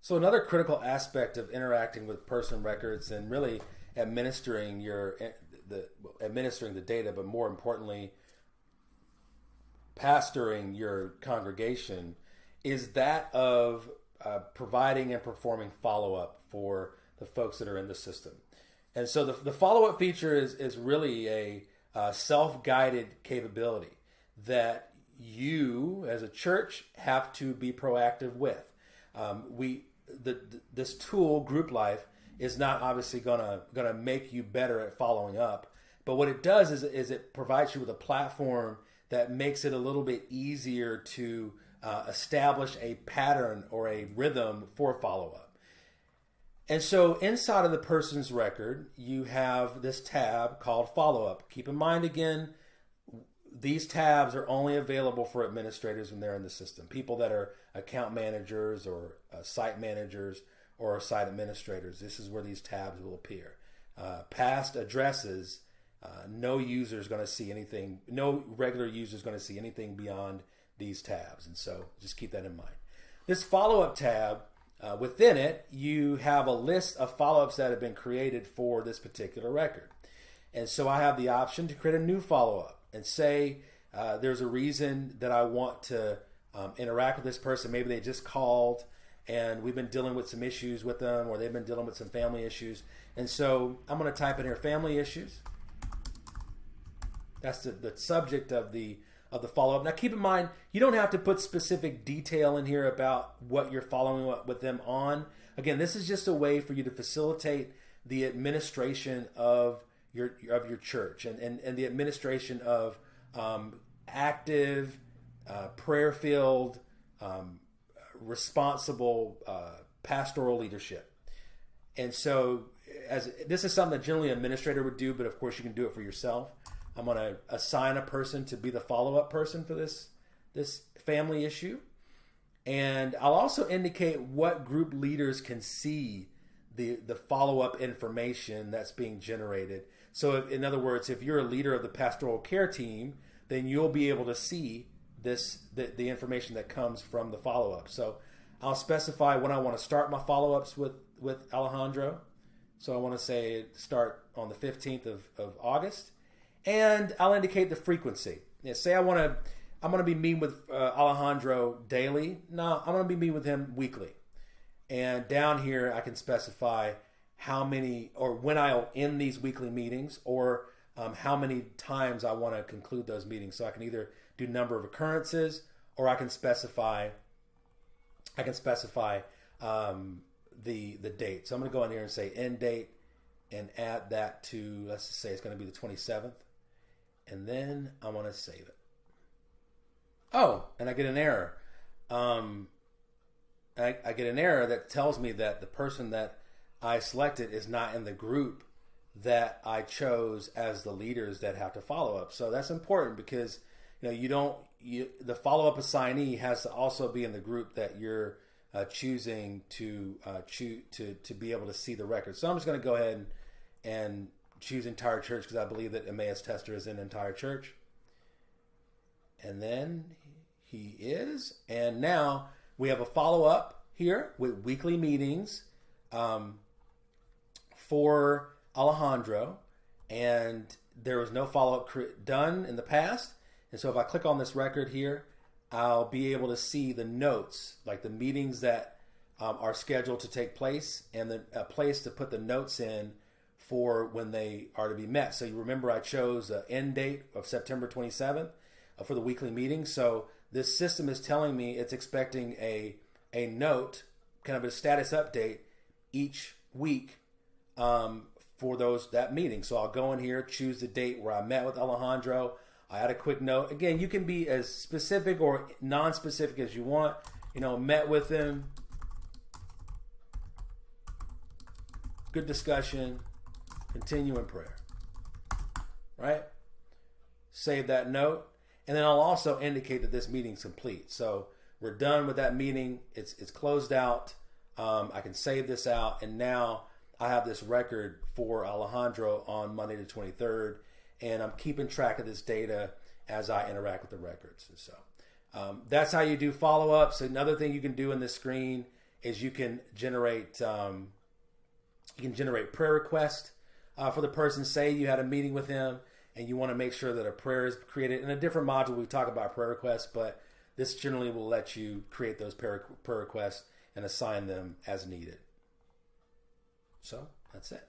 So another critical aspect of interacting with person records and really administering the data, but more importantly, pastoring your congregation, is that of providing and performing follow-up for the folks that are in the system. And so the follow-up feature is really a self-guided capability that you as a church have to be proactive with. This tool, grplife, is not obviously gonna make you better at following up, but what it does is it provides you with a platform that makes it a little bit easier to establish a pattern or a rhythm for follow-up. And so inside of the person's record, you have this tab called follow-up. Keep in mind, again, these tabs are only available for administrators when they're in the system. People that are account managers or site managers or site administrators, this is where these tabs will appear. Past addresses, no user is going to see anything, no regular user is going to see anything beyond these tabs. And so just keep that in mind. This follow-up tab, within it, you have a list of follow-ups that have been created for this particular record. And so I have the option to create a new follow-up and say there's a reason that I want to interact with this person. Maybe they just called and we've been dealing with some issues with them, or they've been dealing with some family issues. And so I'm going to type in here family issues. That's the subject of the follow-up. Now keep in mind, you don't have to put specific detail in here about what you're following up with them on. Again, this is just a way for you to facilitate the administration of your church and the administration of active, prayer-filled, responsible pastoral leadership. And so this is something that generally an administrator would do, but of course you can do it for yourself. I'm going to assign a person to be the follow-up person for this family issue. And I'll also indicate what group leaders can see the follow-up information that's being generated. So in other words, if you're a leader of the pastoral care team, then you'll be able to see the information that comes from the follow-up. So I'll specify when I want to start my follow-ups with Alejandro. So I want to say start on the 15th of August. And I'll indicate the frequency. Say I'm going to be meeting with Alejandro daily. No, I'm going to be meeting with him weekly. And down here, I can specify how many, or when I'll end these weekly meetings, or how many times I want to conclude those meetings. So I can either do number of occurrences, or I can specify the date. So I'm going to go in here and say end date, and add that to, let's just say it's going to be the 27th. And then I want to save it. Oh, and I get an error. I get an error that tells me that the person that I selected is not in the group that I chose as the leaders that have to follow up. So that's important because the follow-up assignee has to also be in the group that you're choosing to be able to see the record. So I'm just going to go ahead and choose entire church because I believe that Emmaus Tester is in entire church. And then he is. And now we have a follow-up here with weekly meetings for Alejandro. And there was no follow-up done in the past. And so if I click on this record here, I'll be able to see the notes, like the meetings that are scheduled to take place, and a place to put the notes in for when they are to be met. So you remember I chose an end date of September 27th for the weekly meeting. So this system is telling me it's expecting a note, kind of a status update each week for that meeting. So I'll go in here, choose the date where I met with Alejandro. I add a quick note. Again, you can be as specific or non-specific as you want. Met with him. Good discussion. Continue in prayer. Right? Save that note. And then I'll also indicate that this meeting's complete. So we're done with that meeting. It's closed out. I can save this out. And now I have this record for Alejandro on Monday the 23rd. And I'm keeping track of this data as I interact with the records. And so that's how you do follow-ups. Another thing you can do in this screen is you can generate prayer requests for the person. Say you had a meeting with him and you want to make sure that a prayer is created. In a different module, we talk about prayer requests, but this generally will let you create those prayer requests and assign them as needed. So that's it.